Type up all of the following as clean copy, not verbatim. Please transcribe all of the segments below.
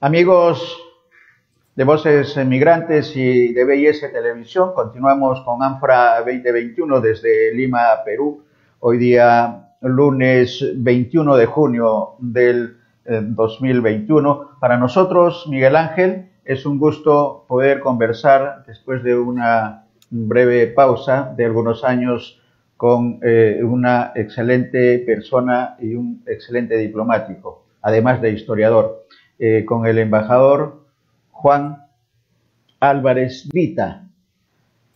Amigos de Voces Migrantes y de BIS Televisión, continuamos con ANFRA 2021 desde Lima, Perú. Hoy día, lunes 21 de junio del 2021. Para nosotros, Miguel Ángel, es un gusto poder conversar después de una breve pausa de algunos años con una excelente persona y un excelente diplomático, además de historiador, con el embajador Juan Álvarez Vita,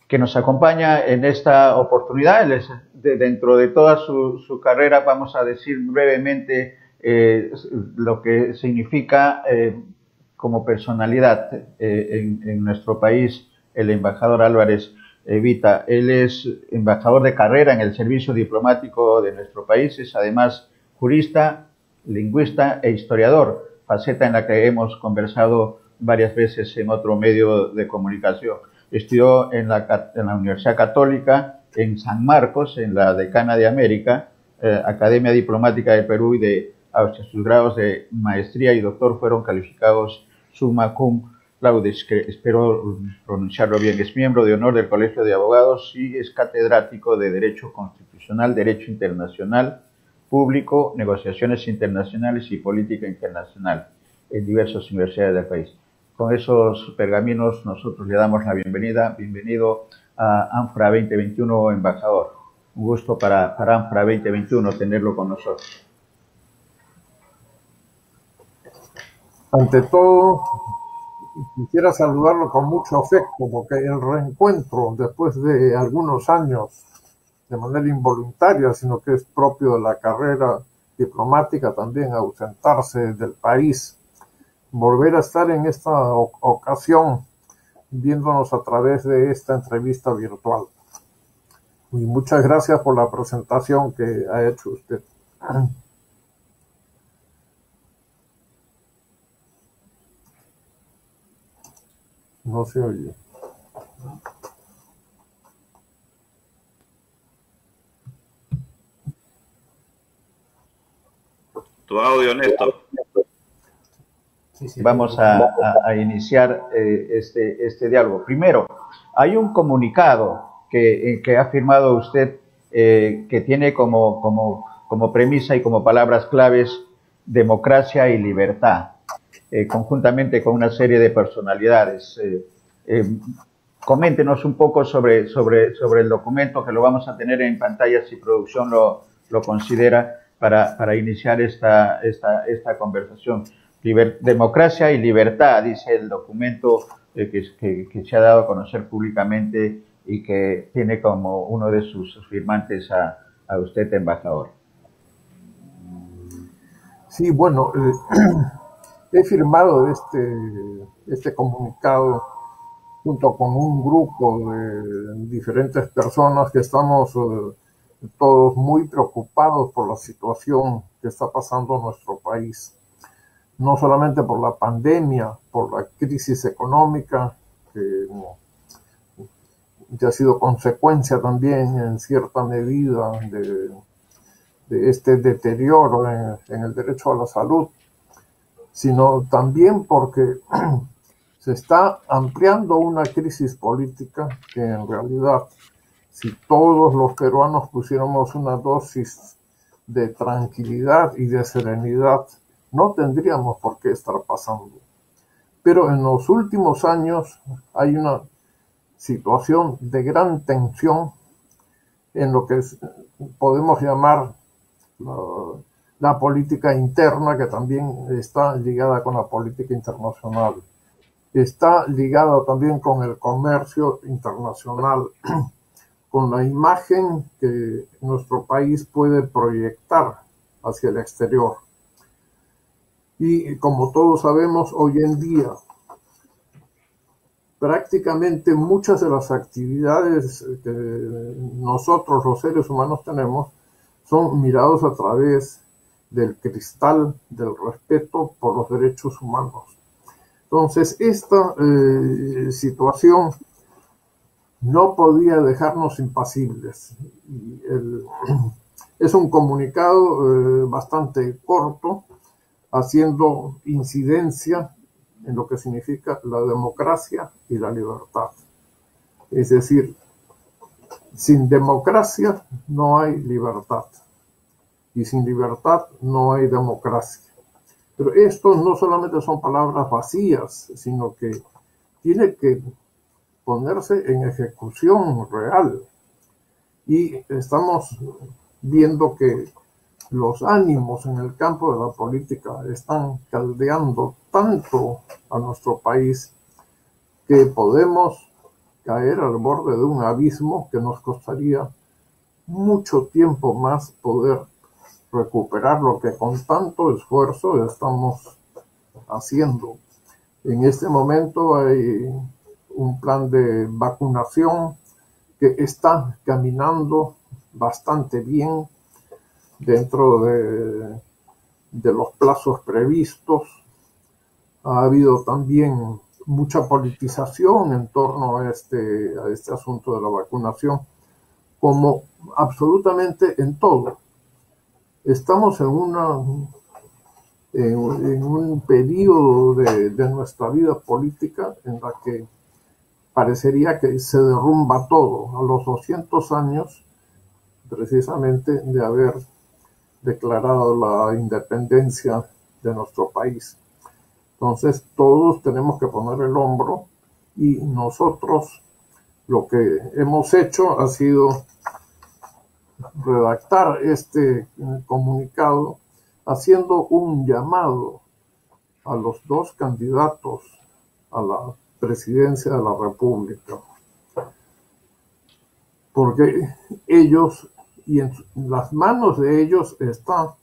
que nos acompaña en esta oportunidad. Él es, dentro de toda su carrera, vamos a decir brevemente lo que significa como personalidad en nuestro país el embajador Álvarez Vita. Él es embajador de carrera en el servicio diplomático de nuestro país, es además jurista, lingüista e historiador, faceta en la que hemos conversado varias veces en otro medio de comunicación. Estudió en la Universidad Católica, en San Marcos, en la Decana de América, Academia Diplomática de Perú y de Austria. Sus grados de maestría y doctor fueron calificados summa cum laude, que espero pronunciarlo bien. Es miembro de honor del Colegio de Abogados y es catedrático de Derecho Constitucional, Derecho Internacional, Público, Negociaciones Internacionales y Política Internacional en diversas universidades del país. Con esos pergaminos nosotros le damos la bienvenida. Bienvenido a ANFRA 2021, embajador. Un gusto para ANFRA 2021 tenerlo con nosotros. Ante todo, quisiera saludarlo con mucho afecto, porque el reencuentro después de algunos años de manera involuntaria, sino que es propio de la carrera diplomática también ausentarse del país, volver a estar en esta ocasión viéndonos a través de esta entrevista virtual. Y muchas gracias por la presentación que ha hecho usted. No se oye. Tu audio, Néstor. Vamos a iniciar este diálogo. Primero, hay un comunicado que ha firmado usted que tiene como premisa y como palabras claves democracia y libertad, conjuntamente con una serie de personalidades. Coméntenos un poco sobre el documento, que lo vamos a tener en pantalla si producción lo considera, para iniciar esta conversación. Democracia y libertad, dice el documento que se ha dado a conocer públicamente y que tiene como uno de sus firmantes a usted, embajador. Sí, bueno, he firmado este comunicado junto con un grupo de diferentes personas que estamos todos muy preocupados por la situación que está pasando en nuestro país. No solamente por la pandemia, por la crisis económica, que ha sido consecuencia también en cierta medida de este deterioro en el derecho a la salud, sino también porque se está ampliando una crisis política que en realidad, si todos los peruanos pusiéramos una dosis de tranquilidad y de serenidad, no tendríamos por qué estar pasando. Pero en los últimos años hay una situación de gran tensión en lo que podemos llamar la política interna, que también está ligada con la política internacional. Está ligada también con el comercio internacional, con la imagen que nuestro país puede proyectar hacia el exterior. Y como todos sabemos, hoy en día, prácticamente muchas de las actividades que nosotros los seres humanos tenemos son mirados a través del cristal del respeto por los derechos humanos. Entonces, esta situación no podía dejarnos impasibles. Es un comunicado bastante corto, haciendo incidencia en lo que significa la democracia y la libertad. Es decir, sin democracia no hay libertad y sin libertad no hay democracia. Pero esto no solamente son palabras vacías, sino que tiene que ponerse en ejecución real. Y estamos viendo que los ánimos en el campo de la política están caldeando tanto a nuestro país que podemos caer al borde de un abismo que nos costaría mucho tiempo más poder recuperar lo que con tanto esfuerzo estamos haciendo. En este momento hay un plan de vacunación que está caminando bastante bien dentro de los plazos previstos. Ha habido también mucha politización en torno a este asunto de la vacunación, como absolutamente en todo. Estamos en un periodo de nuestra vida política en la que parecería que se derrumba todo a los 200 años precisamente de haber declarado la independencia de nuestro país. Entonces todos tenemos que poner el hombro y nosotros lo que hemos hecho ha sido redactar este comunicado haciendo un llamado a los dos candidatos a la presidencia de la República, porque ellos, y en las manos de ellos está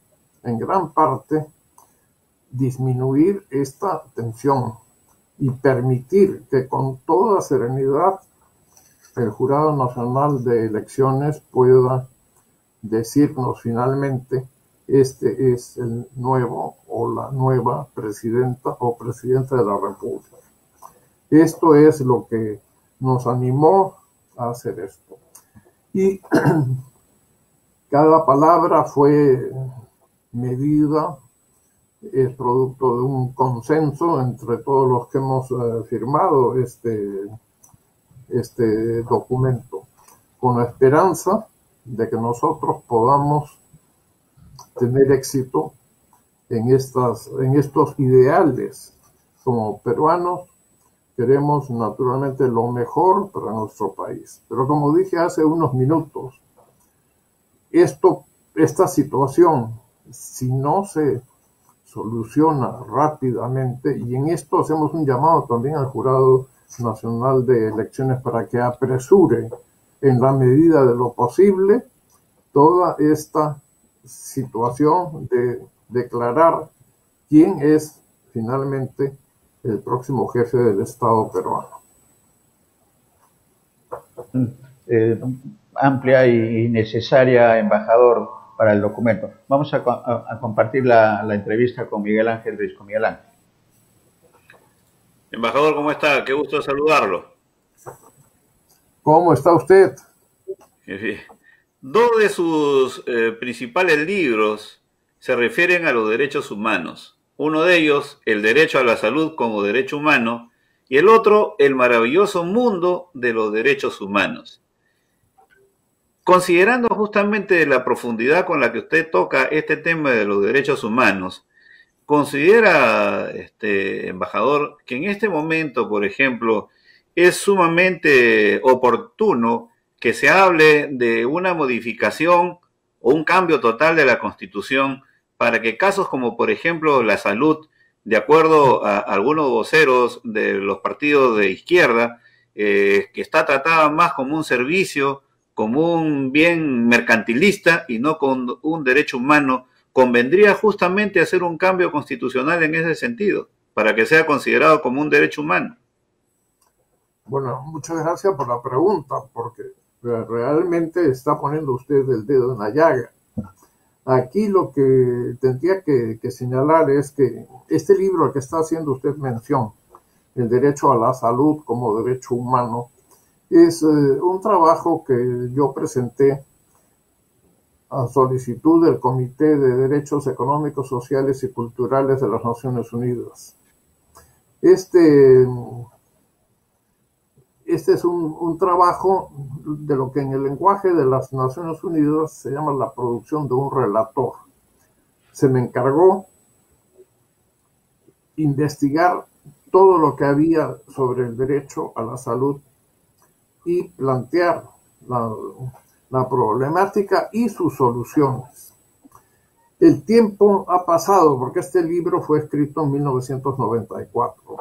en gran parte disminuir esta tensión y permitir que con toda serenidad el Jurado Nacional de Elecciones pueda decirnos finalmente este es el nuevo o la nueva presidenta o presidente de la República. Esto es lo que nos animó a hacer esto. Y cada palabra fue medida, es producto de un consenso entre todos los que hemos firmado este documento, con la esperanza de que nosotros podamos tener éxito en estos ideales. Como peruanos queremos naturalmente lo mejor para nuestro país. Pero como dije hace unos minutos, esta situación, si no se soluciona rápidamente, y en esto hacemos un llamado también al Jurado Nacional de Elecciones para que apresure en la medida de lo posible toda esta situación de declarar quién es finalmente el próximo jefe del Estado peruano. Amplia y necesaria, embajador, para el documento. Vamos a compartir la entrevista con Miguel Ángel Risco. Miguel Ángel. Embajador, ¿cómo está? Qué gusto saludarlo. ¿Cómo está usted? Dos de sus principales libros se refieren a los derechos humanos. Uno de ellos, El derecho a la salud como derecho humano, y el otro, El maravilloso mundo de los derechos humanos. Considerando justamente la profundidad con la que usted toca este tema de los derechos humanos, ¿considera, embajador, que en este momento, por ejemplo, es sumamente oportuno que se hable de una modificación o un cambio total de la Constitución para que casos como, por ejemplo, la salud, de acuerdo a algunos voceros de los partidos de izquierda, que está tratada más como un servicio, como un bien mercantilista y no con un derecho humano, convendría justamente hacer un cambio constitucional en ese sentido, para que sea considerado como un derecho humano? Bueno, muchas gracias por la pregunta, porque realmente está poniendo usted el dedo en la llaga. Aquí lo que tendría que señalar es que este libro al que está haciendo usted mención, El derecho a la salud como derecho humano, es un trabajo que yo presenté a solicitud del Comité de Derechos Económicos, Sociales y Culturales de las Naciones Unidas. Este es un trabajo de lo que en el lenguaje de las Naciones Unidas se llama la producción de un relator. Se me encargó investigar todo lo que había sobre el derecho a la salud y plantear la problemática y sus soluciones. El tiempo ha pasado porque este libro fue escrito en 1994.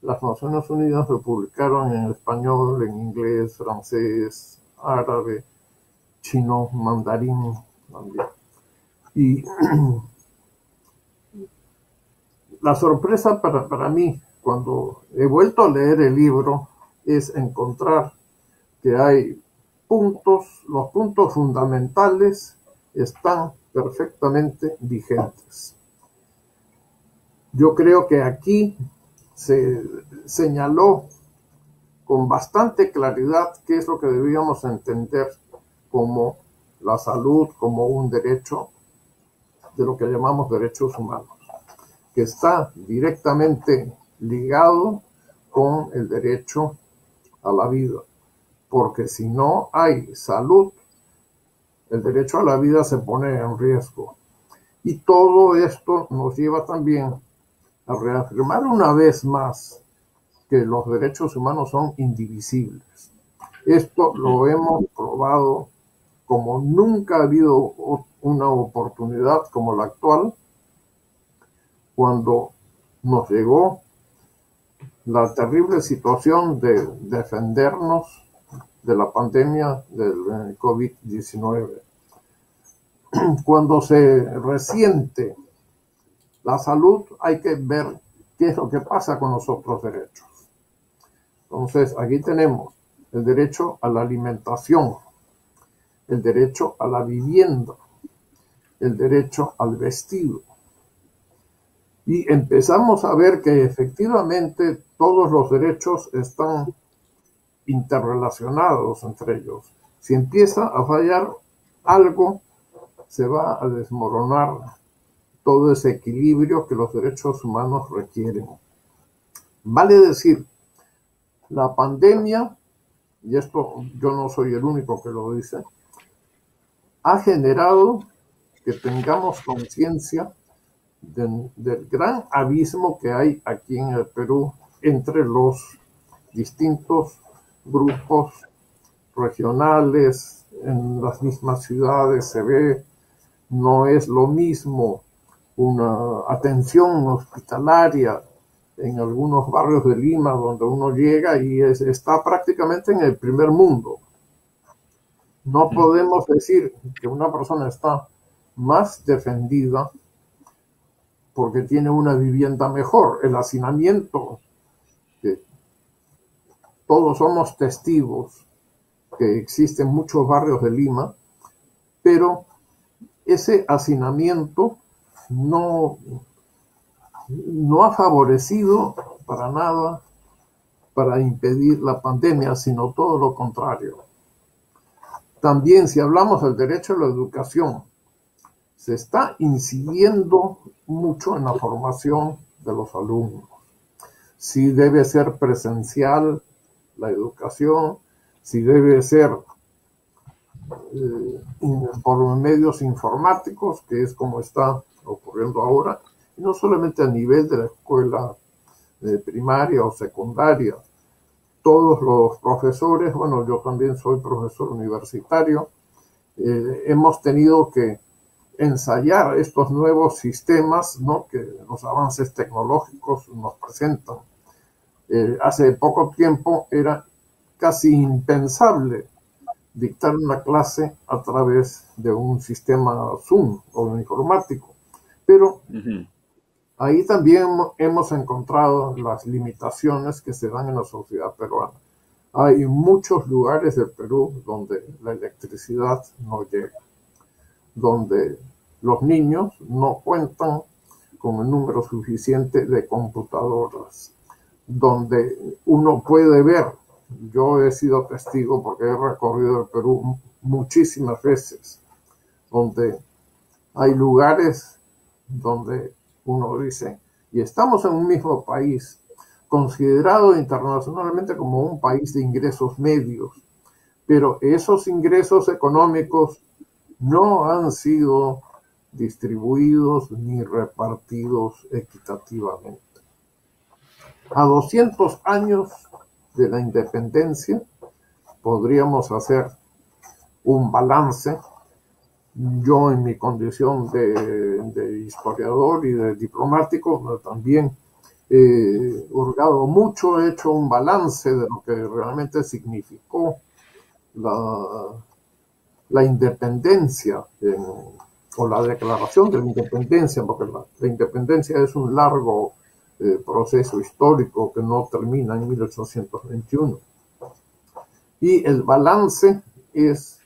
Las Naciones Unidas lo publicaron en español, en inglés, francés, árabe, chino, mandarín también. Y la sorpresa para mí, cuando he vuelto a leer el libro, es encontrar que hay los puntos fundamentales están perfectamente vigentes. Yo creo que aquí se señaló con bastante claridad qué es lo que debíamos entender como la salud, como un derecho de lo que llamamos derechos humanos, que está directamente ligado con el derecho a la vida, porque si no hay salud, el derecho a la vida se pone en riesgo. Y todo esto nos lleva también a reafirmar una vez más que los derechos humanos son indivisibles. Esto lo hemos probado como nunca ha habido una oportunidad como la actual, cuando nos llegó la terrible situación de defendernos de la pandemia del COVID-19. Cuando se resiente la salud, hay que ver qué es lo que pasa con los otros derechos. Entonces, aquí tenemos el derecho a la alimentación, el derecho a la vivienda, el derecho al vestido. Y empezamos a ver que efectivamente todos los derechos están interrelacionados entre ellos. Si empieza a fallar algo, se va a desmoronar todo ese equilibrio que los derechos humanos requieren. Vale decir, la pandemia, y esto yo no soy el único que lo dice, ha generado que tengamos conciencia del gran abismo que hay aquí en el Perú entre los distintos grupos regionales. En las mismas ciudades se ve, no es lo mismo una atención hospitalaria en algunos barrios de Lima donde uno llega y está prácticamente en el primer mundo. No podemos decir que una persona está más defendida porque tiene una vivienda mejor. El hacinamiento, que todos somos testigos que existen muchos barrios de Lima, pero ese hacinamiento no ha favorecido para nada para impedir la pandemia, sino todo lo contrario. También, si hablamos del derecho a la educación, se está incidiendo mucho en la formación de los alumnos. Si debe ser presencial la educación, si debe ser por medios informáticos, que es como está ocurriendo ahora, y no solamente a nivel de la escuela primaria o secundaria. Todos los profesores, bueno, yo también soy profesor universitario, hemos tenido que ensayar estos nuevos sistemas, ¿no?, que los avances tecnológicos nos presentan. Hace poco tiempo era casi impensable dictar una clase a través de un sistema Zoom o informático, pero ahí también hemos encontrado las limitaciones que se dan en la sociedad peruana. Hay muchos lugares del Perú donde la electricidad no llega, donde los niños no cuentan con el número suficiente de computadoras, donde uno puede ver, yo he sido testigo porque he recorrido el Perú muchísimas veces, donde hay lugares donde uno dice, y estamos en un mismo país, considerado internacionalmente como un país de ingresos medios, pero esos ingresos económicos no han sido distribuidos ni repartidos equitativamente. A 200 años de la independencia podríamos hacer un balance. Yo, en mi condición de historiador y de diplomático, también he hurgado mucho, he hecho un balance de lo que realmente significó la independencia, o la declaración de la independencia, porque la independencia es un largo proceso histórico que no termina en 1821. Y el balance es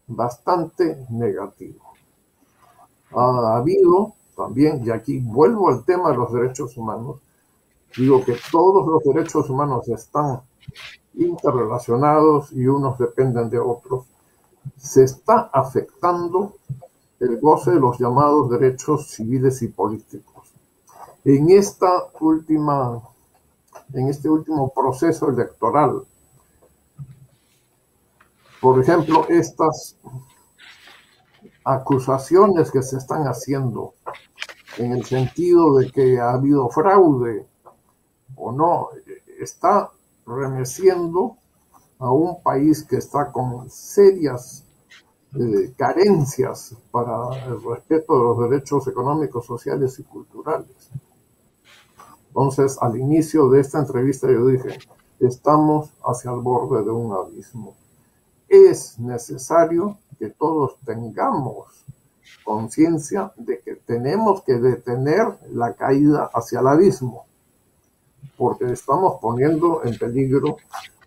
bastante negativo. Ha habido también, y aquí vuelvo al tema de los derechos humanos, digo que todos los derechos humanos están interrelacionados y unos dependen de otros. Se está afectando el goce de los llamados derechos civiles y políticos. En este último proceso electoral, por ejemplo, estas acusaciones que se están haciendo en el sentido de que ha habido fraude o no, está remeciendo a un país que está con serias carencias para el respeto de los derechos económicos, sociales y culturales. Entonces, al inicio de esta entrevista yo dije, estamos hacia el borde de un abismo. Es necesario que todos tengamos conciencia de que tenemos que detener la caída hacia el abismo, porque estamos poniendo en peligro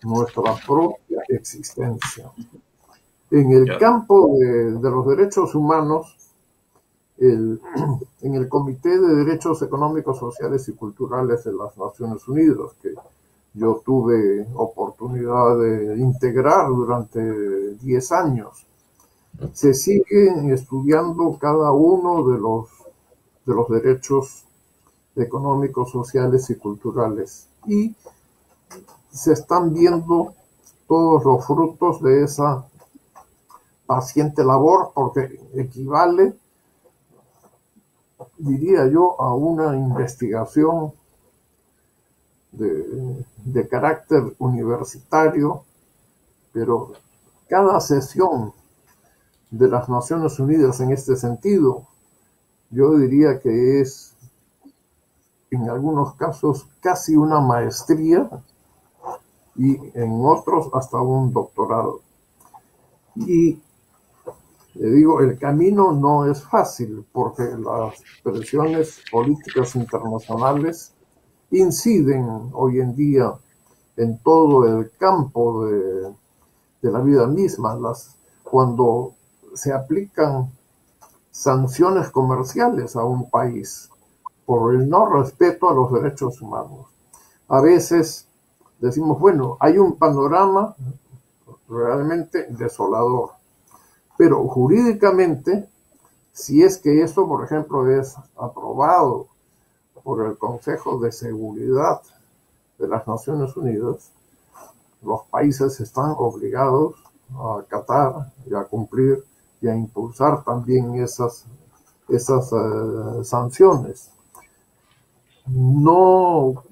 nuestra propia existencia. En el campo de los derechos humanos, en el Comité de Derechos Económicos, Sociales y Culturales de las Naciones Unidas, que yo tuve oportunidad de integrar durante 10 años, se sigue estudiando cada uno de los derechos económicos, sociales y culturales, y se están viendo todos los frutos de esa paciente labor, porque equivale, diría yo, a una investigación de carácter universitario, pero cada sesión de las Naciones Unidas en este sentido, yo diría que es, en algunos casos, casi una maestría, y en otros hasta un doctorado. Y le digo, el camino no es fácil, porque las presiones políticas internacionales inciden hoy en día en todo el campo de la vida misma. Cuando se aplican sanciones comerciales a un país por el no respeto a los derechos humanos, a veces decimos, bueno, hay un panorama realmente desolador, pero jurídicamente, si es que eso, por ejemplo, es aprobado por el Consejo de Seguridad de las Naciones Unidas, los países están obligados a acatar y a cumplir y a impulsar también esas sanciones. No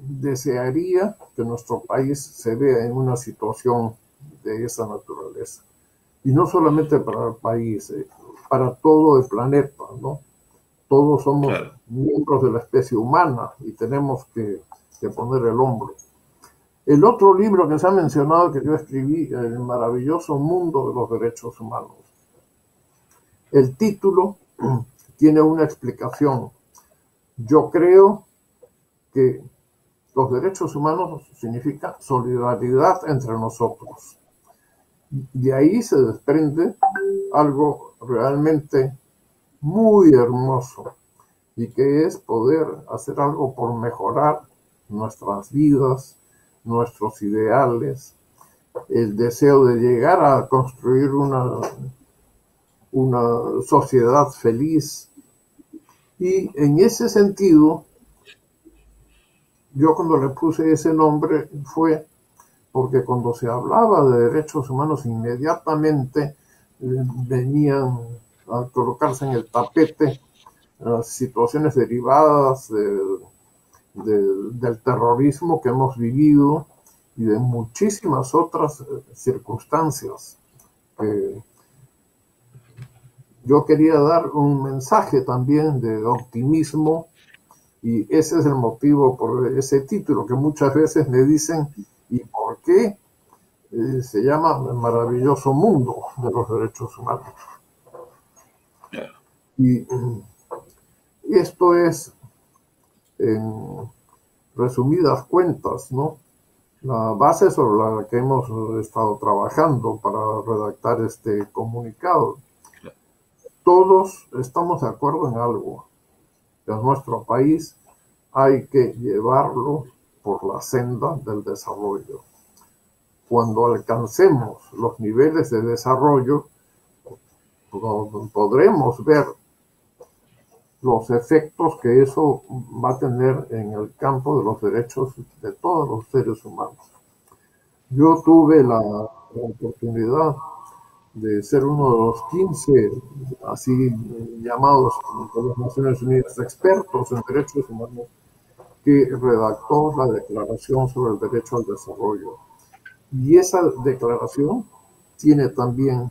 desearía que nuestro país se vea en una situación de esa naturaleza. Y no solamente para el país, para todo el planeta, ¿no? Todos somos miembros de la especie humana y tenemos que poner el hombro. El otro libro que se ha mencionado que yo escribí, El maravilloso mundo de los derechos humanos. El título tiene una explicación. Yo creo que los derechos humanos significa solidaridad entre nosotros. De ahí se desprende algo realmente muy hermoso, y que es poder hacer algo por mejorar nuestras vidas, nuestros ideales, el deseo de llegar a construir una sociedad feliz. Y en ese sentido, Yo cuando le puse ese nombre fue porque cuando se hablaba de derechos humanos inmediatamente venían a colocarse en el tapete las situaciones derivadas del terrorismo que hemos vivido y de muchísimas otras circunstancias. Yo quería dar un mensaje también de optimismo y ese es el motivo por ese título que muchas veces me dicen ¿y por qué se llama El maravilloso mundo de los derechos humanos? Y esto es, en resumidas cuentas, ¿no?, la base sobre la que hemos estado trabajando para redactar este comunicado. Todos estamos de acuerdo en algo, que a nuestro país hay que llevarlo por la senda del desarrollo. Cuando alcancemos los niveles de desarrollo, podremos ver los efectos que eso va a tener en el campo de los derechos de todos los seres humanos. Yo tuve la oportunidad de ser uno de los 15, así llamados por las Naciones Unidas, expertos en derechos humanos, que redactó la Declaración sobre el Derecho al Desarrollo. Y esa declaración tiene también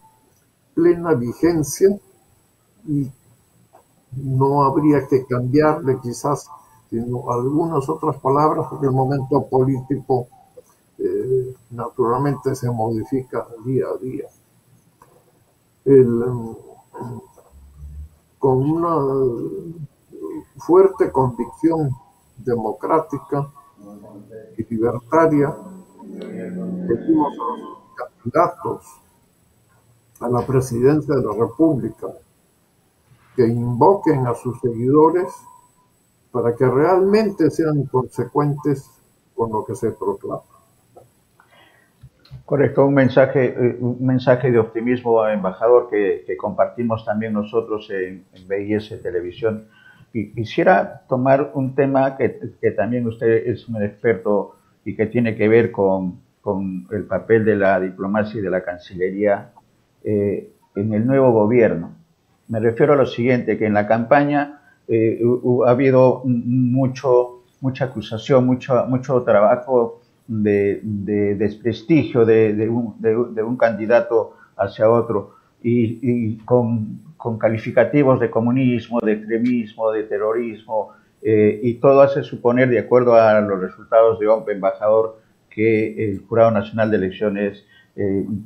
plena vigencia y no habría que cambiarle quizás sino algunas otras palabras porque el momento político naturalmente se modifica día a día. Con una fuerte convicción democrática y libertaria, pedimos a los candidatos a la presidencia de la República que invoquen a sus seguidores para que realmente sean consecuentes con lo que se proclama. Correcto, un mensaje de optimismo, embajador, que compartimos también nosotros en BIS Televisión. Y quisiera tomar un tema que también usted es un experto y que tiene que ver con el papel de la diplomacia y de la Cancillería en el nuevo gobierno. Me refiero a lo siguiente, que en la campaña ha habido mucha acusación, mucho trabajo de desprestigio de un candidato hacia otro y con calificativos de comunismo, de extremismo, de terrorismo, y todo hace suponer, de acuerdo a los resultados de OMP, embajador, que el Jurado Nacional de Elecciones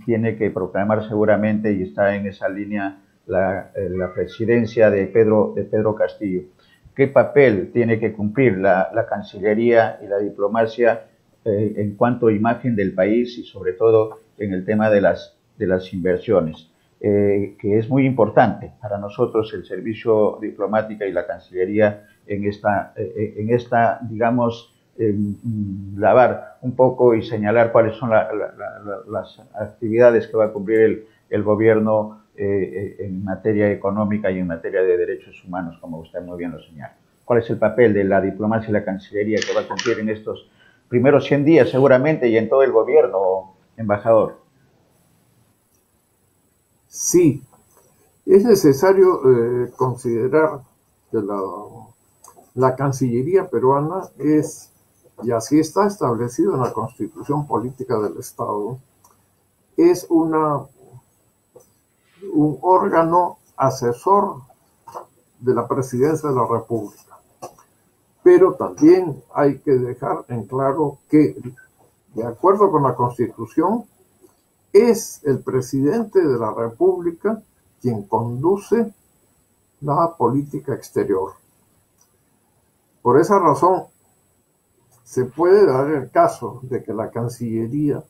tiene que proclamar seguramente, y está en esa línea, la presidencia de Pedro Castillo. ¿Qué papel tiene que cumplir la Cancillería y la diplomacia en cuanto a imagen del país y sobre todo en el tema de las inversiones? Que es muy importante para nosotros el servicio diplomático y la Cancillería en esta digamos, lavar un poco y señalar cuáles son las actividades que va a cumplir el gobierno en materia económica y en materia de derechos humanos, como usted muy bien lo señala. ¿Cuál es el papel de la diplomacia y la Cancillería que va a cumplir en estos primeros 100 días seguramente y en todo el gobierno, embajador? Sí, es necesario considerar que la Cancillería peruana es, y así está establecido en la Constitución Política del Estado, es un órgano asesor de la Presidencia de la República. Pero también hay que dejar en claro que, de acuerdo con la Constitución, es el presidente de la República quien conduce la política exterior. Por esa razón, se puede dar el caso de que la Cancillería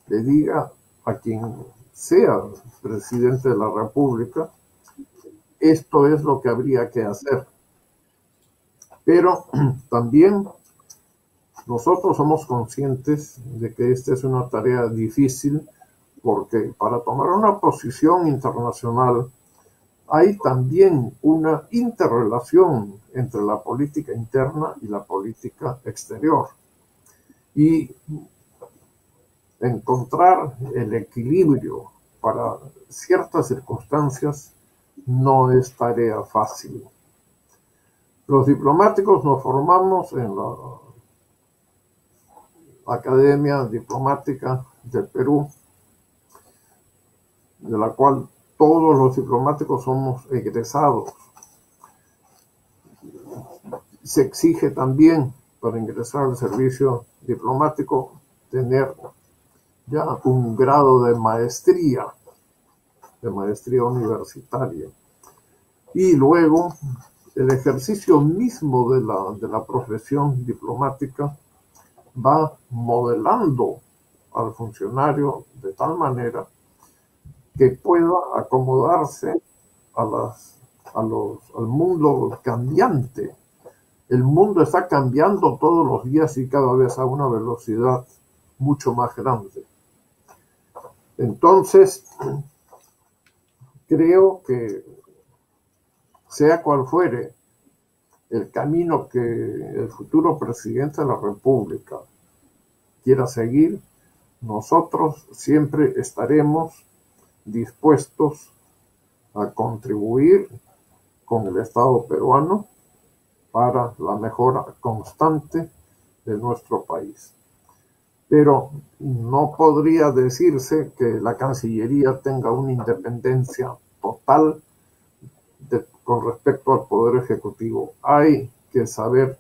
le diga a quien sea presidente de la República, esto es lo que habría que hacer. Pero también nosotros somos conscientes de que esta es una tarea difícil porque para tomar una posición internacional hay también una interrelación entre la política interna y la política exterior. Y encontrar el equilibrio para ciertas circunstancias no es tarea fácil. Los diplomáticos nos formamos en la Academia Diplomática del Perú, de la cual todos los diplomáticos somos egresados. Se exige también para ingresar al servicio diplomático tener ya un grado de maestría universitaria. Y luego el ejercicio mismo de la profesión diplomática va modelando al funcionario de tal manera que pueda acomodarse al mundo cambiante. El mundo está cambiando todos los días y cada vez a una velocidad mucho más grande. Entonces, creo que sea cual fuere el camino que el futuro presidente de la República quiera seguir, nosotros siempre estaremos dispuestos a contribuir con el Estado peruano para la mejora constante de nuestro país. Pero no podría decirse que la Cancillería tenga una independencia total con respecto al Poder Ejecutivo. Hay que saber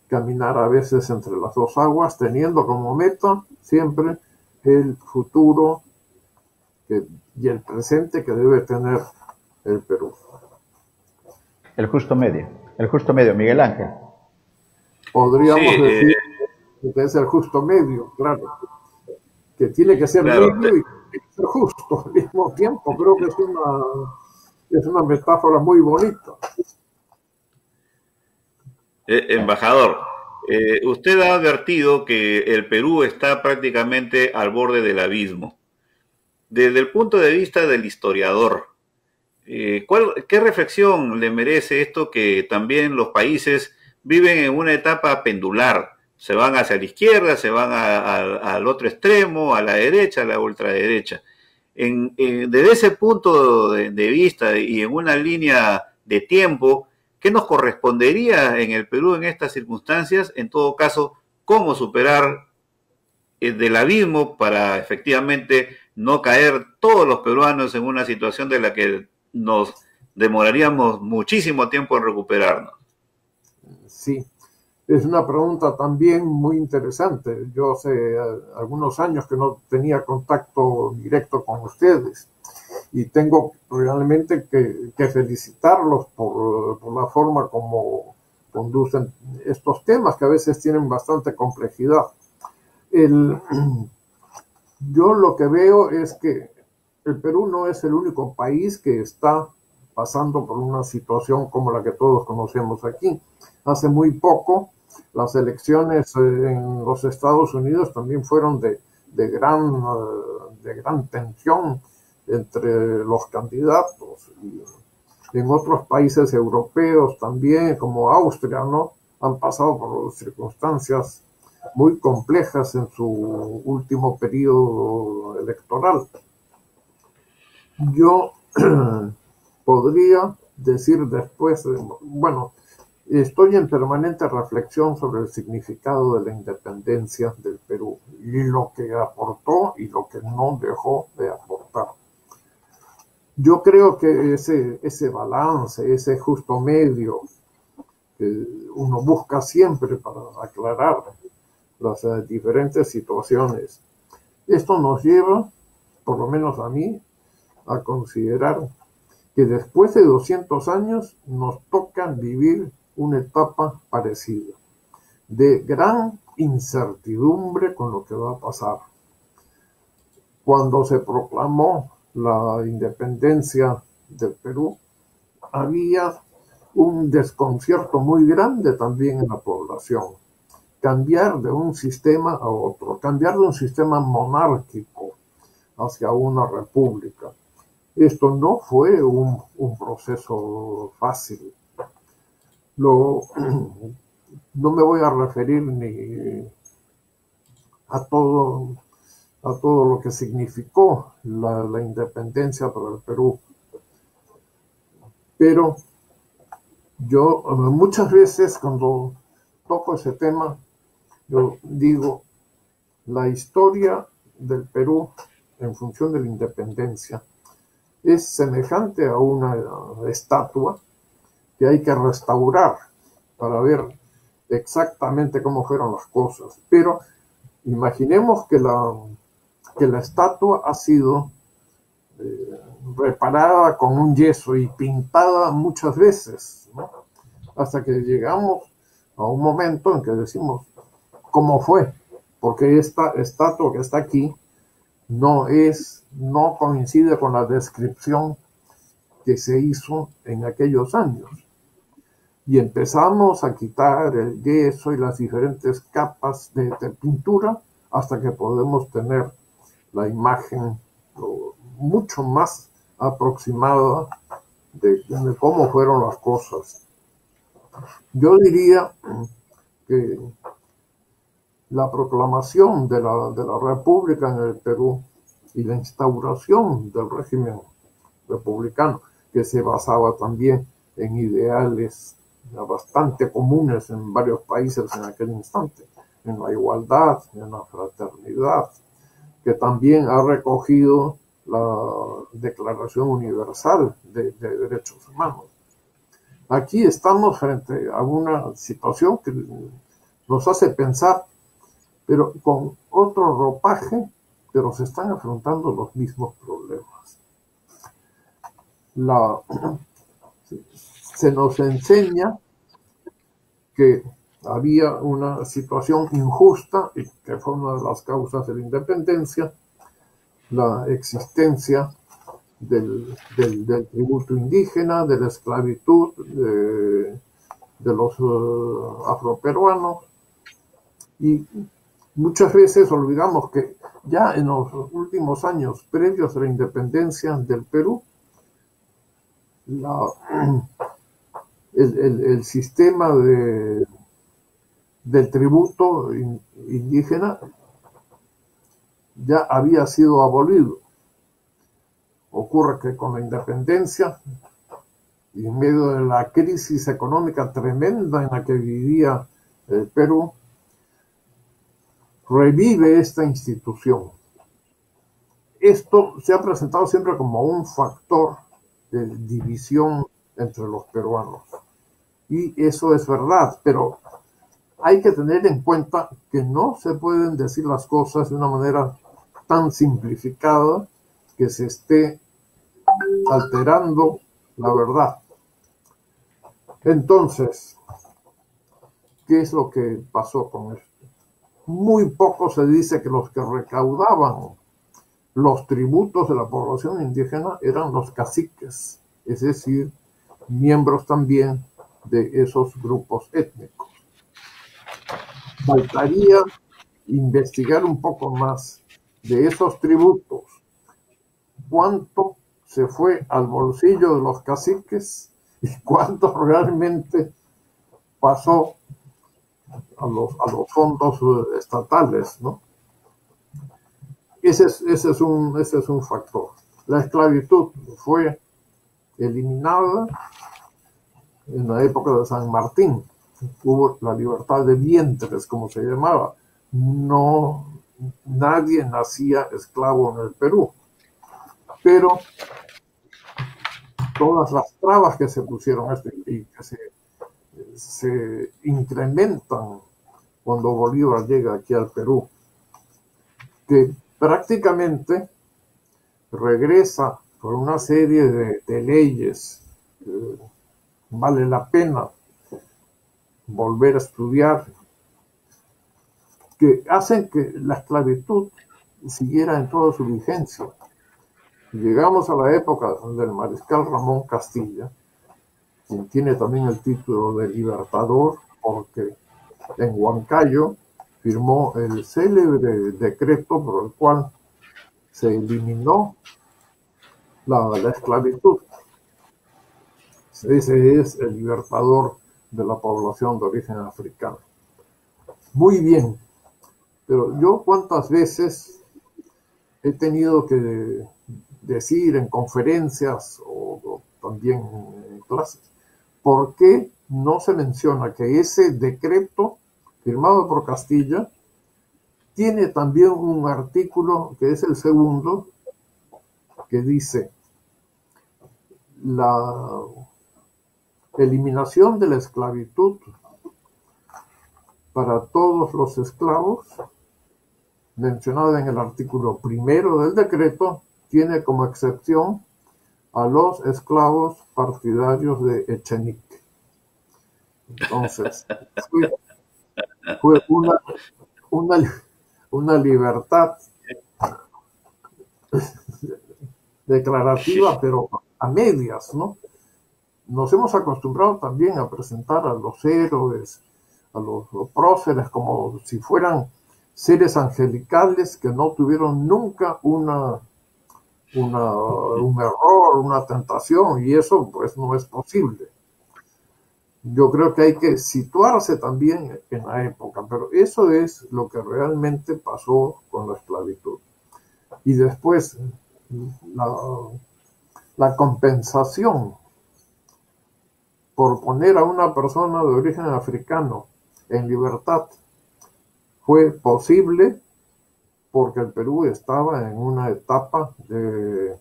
caminar a veces entre las dos aguas, teniendo como meta siempre el futuro y el presente que debe tener el Perú. El justo medio, Miguel Ángel. Podríamos decir que es el justo medio, claro, que tiene que ser medio y tiene que ser justo al mismo tiempo. Creo que es una metáfora muy bonita. Embajador, usted ha advertido que el Perú está prácticamente al borde del abismo. Desde el punto de vista del historiador, ¿qué reflexión le merece esto que también los países viven en una etapa pendular? Se van hacia la izquierda, se van al otro extremo, a la derecha, a la ultraderecha. Desde ese punto de vista y en una línea de tiempo, ¿qué nos correspondería en el Perú en estas circunstancias? En todo caso, ¿cómo superar del abismo para efectivamente no caer todos los peruanos en una situación de la que nos demoraríamos muchísimo tiempo en recuperarnos? Sí, es una pregunta también muy interesante. Yo hace algunos años que no tenía contacto directo con ustedes y tengo realmente que felicitarlos por la forma como conducen estos temas que a veces tienen bastante complejidad. Yo lo que veo es que el Perú no es el único país que está pasando por una situación como la que todos conocemos aquí. Hace muy poco, las elecciones en los Estados Unidos también fueron de gran tensión entre los candidatos. Y en otros países europeos también, como Austria, ¿no?, han pasado por circunstancias muy complejas en su último periodo electoral. Yo podría decir después, bueno, estoy en permanente reflexión sobre el significado de la independencia del Perú y lo que aportó y lo que no dejó de aportar. Yo creo que ese balance, ese justo medio que uno busca siempre para aclarar las diferentes situaciones, esto nos lleva, por lo menos a mí, a considerar que después de 200 años nos toca vivir una etapa parecida, de gran incertidumbre con lo que va a pasar. Cuando se proclamó la independencia del Perú, había un desconcierto muy grande también en la población. Cambiar de un sistema a otro, cambiar de un sistema monárquico hacia una república, Esto no fue un proceso fácil. No me voy a referir ni a todo, lo que significó la independencia para el Perú, pero yo muchas veces cuando toco ese tema, yo digo, la historia del Perú en función de la independencia es semejante a una estatua que hay que restaurar para ver exactamente cómo fueron las cosas. Pero imaginemos que la estatua ha sido reparada con un yeso y pintada muchas veces, ¿no? Hasta que llegamos a un momento en que decimos cómo fue, porque esta estatua que está aquí no coincide con la descripción que se hizo en aquellos años. Y empezamos a quitar el yeso y las diferentes capas de pintura hasta que podemos tener la imagen mucho más aproximada de cómo fueron las cosas. Yo diría que la proclamación de la República en el Perú y la instauración del régimen republicano, que se basaba también en ideales bastante comunes en varios países en aquel instante, en la igualdad, en la fraternidad, que también ha recogido la Declaración Universal de Derechos Humanos. Aquí estamos frente a una situación que nos hace pensar, pero con otro ropaje, pero se están afrontando los mismos problemas. Se nos enseña que había una situación injusta y que fue una de las causas de la independencia, la existencia del tributo indígena, de la esclavitud de los afroperuanos, y muchas veces olvidamos que ya en los últimos años previos a la independencia del Perú, el sistema del tributo indígena ya había sido abolido. Ocurre que con la independencia y en medio de la crisis económica tremenda en la que vivía el Perú, revive esta institución. Esto se ha presentado siempre como un factor de división entre los peruanos. Y eso es verdad, pero hay que tener en cuenta que no se pueden decir las cosas de una manera tan simplificada que se esté alterando la verdad. Entonces, ¿qué es lo que pasó con esto? Muy poco se dice que los que recaudaban los tributos de la población indígena eran los caciques, es decir, miembros también de esos grupos étnicos. Faltaría investigar un poco más de esos tributos, cuánto se fue al bolsillo de los caciques y cuánto realmente pasó a los fondos estatales, ¿no? Ese es un factor. La esclavitud fue eliminada en la época de San Martín. Hubo la libertad de vientres, como se llamaba. Nadie nacía esclavo en el Perú. Pero todas las trabas que se pusieron y que se incrementan cuando Bolívar llega aquí al Perú, que prácticamente regresa por una serie de leyes. Vale la pena volver a estudiar, que hacen que la esclavitud siguiera en toda su vigencia. Llegamos a la época del mariscal Ramón Castilla, quien tiene también el título de libertador, porque en Huancayo firmó el célebre decreto por el cual se eliminó la esclavitud. Ese es el libertador de la población de origen africano. Muy bien, pero yo cuántas veces he tenido que decir en conferencias o también en clases, ¿por qué no se menciona que ese decreto firmado por Castilla tiene también un artículo que es el segundo, que dice la eliminación de la esclavitud para todos los esclavos, mencionada en el artículo primero del decreto, tiene como excepción a los esclavos partidarios de Echenique. Entonces, fue una libertad declarativa, pero a medias, ¿no? Nos hemos acostumbrado también a presentar a los héroes, a los próceres, como si fueran seres angelicales que no tuvieron nunca un error, una tentación, y eso pues no es posible. Yo creo que hay que situarse también en la época, pero eso es lo que realmente pasó con la esclavitud. Y después, la compensación por poner a una persona de origen africano en libertad fue posible porque el Perú estaba en una etapa de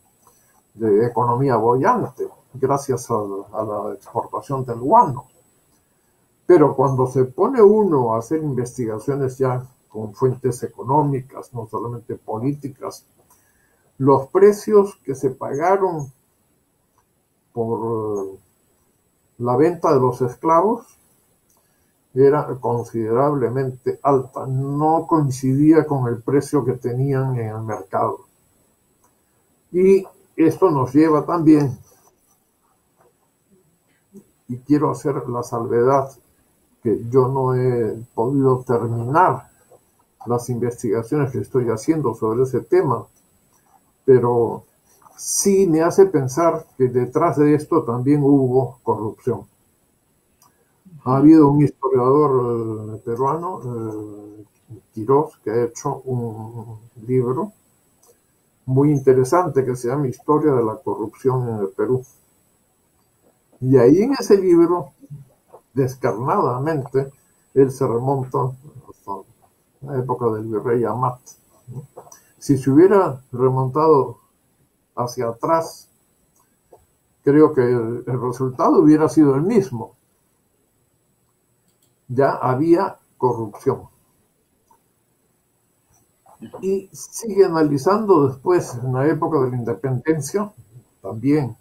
economía boyante, gracias a la exportación del guano. Pero cuando se pone uno a hacer investigaciones ya con fuentes económicas, no solamente políticas, los precios que se pagaron por la venta de los esclavos era considerablemente alta, no coincidía con el precio que tenían en el mercado. Y esto nos lleva también, y quiero hacer la salvedad, que yo no he podido terminar las investigaciones que estoy haciendo sobre ese tema, pero sí me hace pensar que detrás de esto también hubo corrupción. Ha habido un historiador peruano, Quirós, que ha hecho un libro muy interesante que se llama Historia de la corrupción en el Perú. Y ahí en ese libro, descarnadamente, él se remonta hasta la época del virrey Amat. Si se hubiera remontado hacia atrás, creo que el resultado hubiera sido el mismo. Ya había corrupción. Y sigue analizando después, en la época de la independencia, también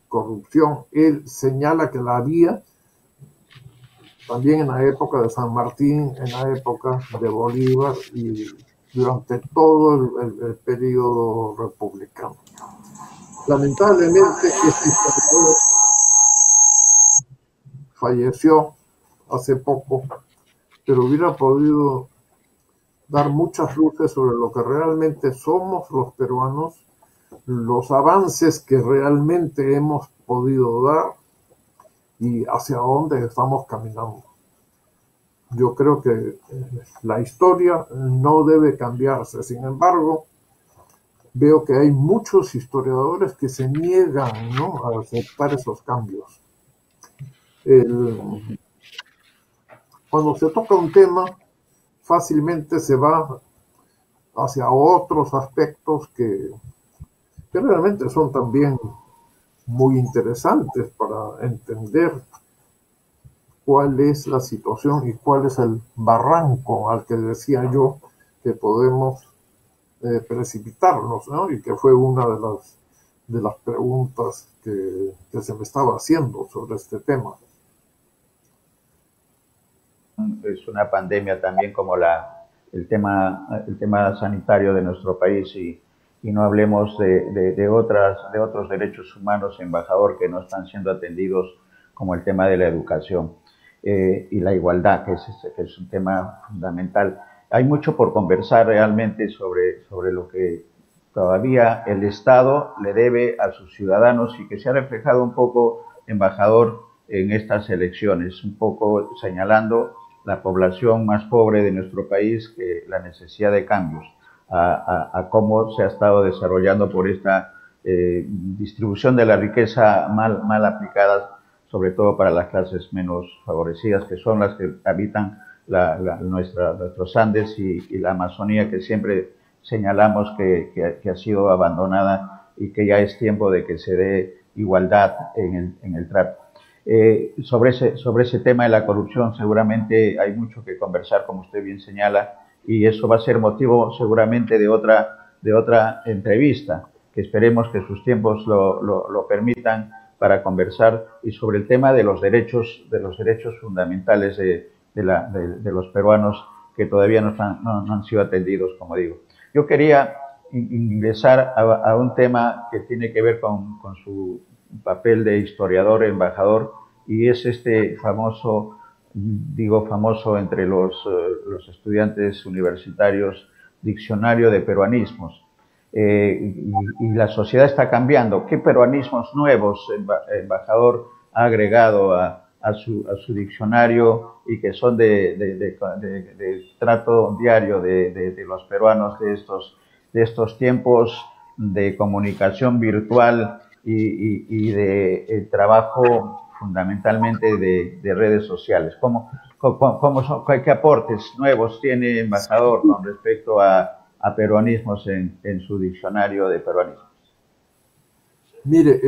corrupción. Él señala que la había también en la época de San Martín, en la época de Bolívar y durante todo el periodo republicano. Lamentablemente, este historiador falleció hace poco, pero hubiera podido dar muchas luces sobre lo que realmente somos los peruanos, los avances que realmente hemos podido dar y hacia dónde estamos caminando. Yo creo que la historia no debe cambiarse. Sin embargo, veo que hay muchos historiadores que se niegan, ¿no?, a aceptar esos cambios. Cuando se toca un tema, fácilmente se va hacia otros aspectos que realmente son también muy interesantes para entender cuál es la situación y cuál es el barranco al que decía yo que podemos precipitarnos, ¿no? Y que fue una de las preguntas que se me estaba haciendo sobre este tema. Es una pandemia también como el tema sanitario de nuestro país y no hablemos de otros derechos humanos, embajador, que no están siendo atendidos, como el tema de la educación y la igualdad, que es un tema fundamental. Hay mucho por conversar realmente sobre lo que todavía el Estado le debe a sus ciudadanos y que se ha reflejado un poco, embajador, en estas elecciones, un poco señalando la población más pobre de nuestro país, que la necesidad de cambios, a cómo se ha estado desarrollando por esta distribución de la riqueza mal aplicada, sobre todo para las clases menos favorecidas, que son las que habitan nuestros Andes y la Amazonía, que siempre señalamos que ha sido abandonada y que ya es tiempo de que se dé igualdad en el trato. Sobre ese tema de la corrupción seguramente hay mucho que conversar, como usted bien señala, y eso va a ser motivo seguramente de otra entrevista, que esperemos que sus tiempos lo permitan, para conversar, y sobre el tema de los derechos fundamentales de los peruanos, que todavía no han sido atendidos, como digo. Yo quería ingresar a un tema que tiene que ver con su papel de historiador, embajador, y es este famoso, digo famoso entre los estudiantes universitarios, diccionario de peruanismos. Y la sociedad está cambiando. ¿Qué peruanismos nuevos, embajador, ha agregado a su diccionario y que son de trato diario de los peruanos de estos tiempos de comunicación virtual y de trabajo fundamentalmente de redes sociales? ¿Qué aportes nuevos tiene, embajador, con respecto a peruanismos en su diccionario de peruanismos? Mire,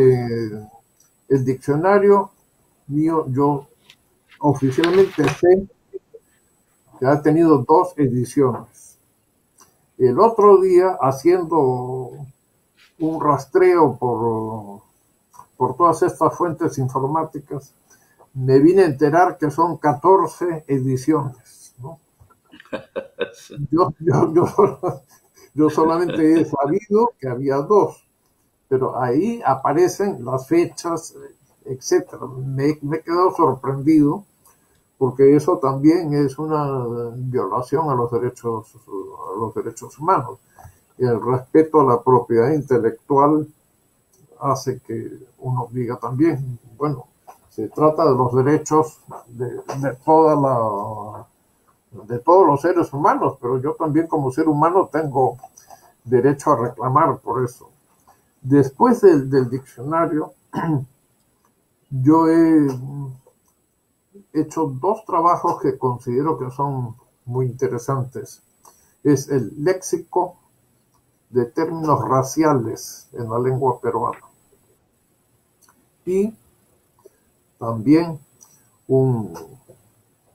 el diccionario mío, yo oficialmente sé que ha tenido 2 ediciones. El otro día, haciendo un rastreo por todas estas fuentes informáticas, me vine a enterar que son 14 ediciones, ¿no? Yo solamente he sabido que había 2, pero ahí aparecen las fechas, etcétera. Me he quedado sorprendido, porque eso también es una violación a los derechos humanos. El respeto a la propiedad intelectual hace que uno diga también, bueno, se trata de los derechos de todos los seres humanos, pero yo también como ser humano tengo derecho a reclamar por eso. Después del diccionario, yo he hecho 2 trabajos que considero que son muy interesantes. Es el léxico de términos raciales en la lengua peruana, y también un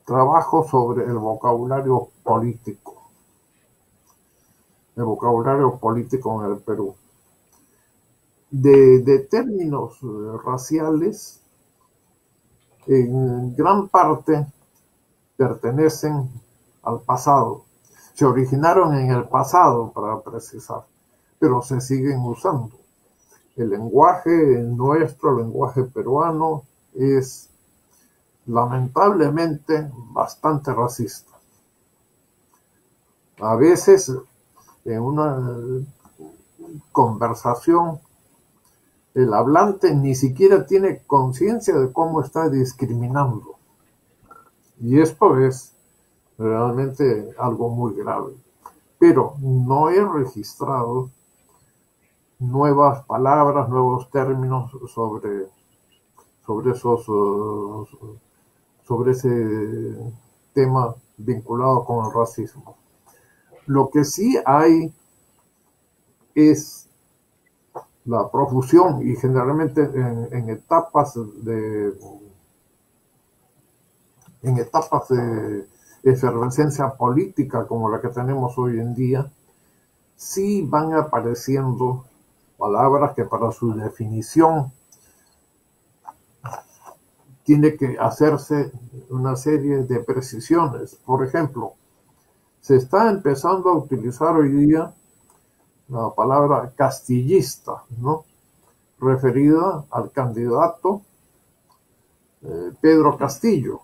trabajo sobre el vocabulario político en el Perú. De términos raciales, en gran parte pertenecen al pasado. Se originaron en el pasado, para precisar, pero se siguen usando. El lenguaje nuestro, el lenguaje peruano, es lamentablemente bastante racista. A veces, en una conversación, el hablante ni siquiera tiene conciencia de cómo está discriminando. Y esto es realmente algo muy grave. Pero no he registrado nuevas palabras, nuevos términos sobre ese tema vinculado con el racismo. Lo que sí hay es la profusión, y generalmente en etapas de efervescencia política como la que tenemos hoy en día, sí van apareciendo palabras que para su definición tiene que hacerse una serie de precisiones. Por ejemplo, se está empezando a utilizar hoy día la palabra castillista, ¿no?, referida al candidato Pedro Castillo.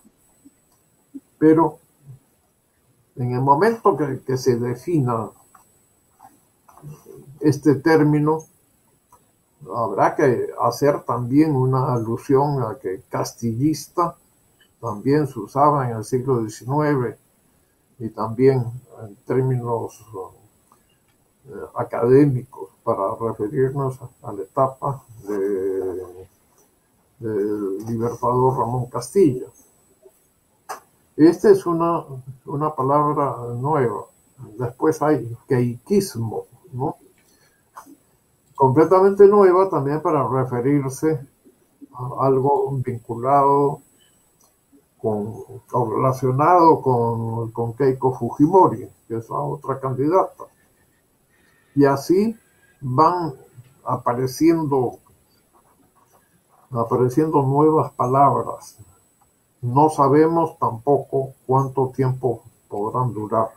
Pero en el momento que se defina este término, habrá que hacer también una alusión a que castillista también se usaba en el siglo XIX y también en términos académicos para referirnos a la etapa del libertador Ramón Castilla. Esta es una palabra nueva. Después hay queiquismo, ¿no? Completamente nueva también para referirse a algo vinculado o relacionado con Keiko Fujimori, que es la otra candidata. Y así van apareciendo nuevas palabras. No sabemos tampoco cuánto tiempo podrán durar.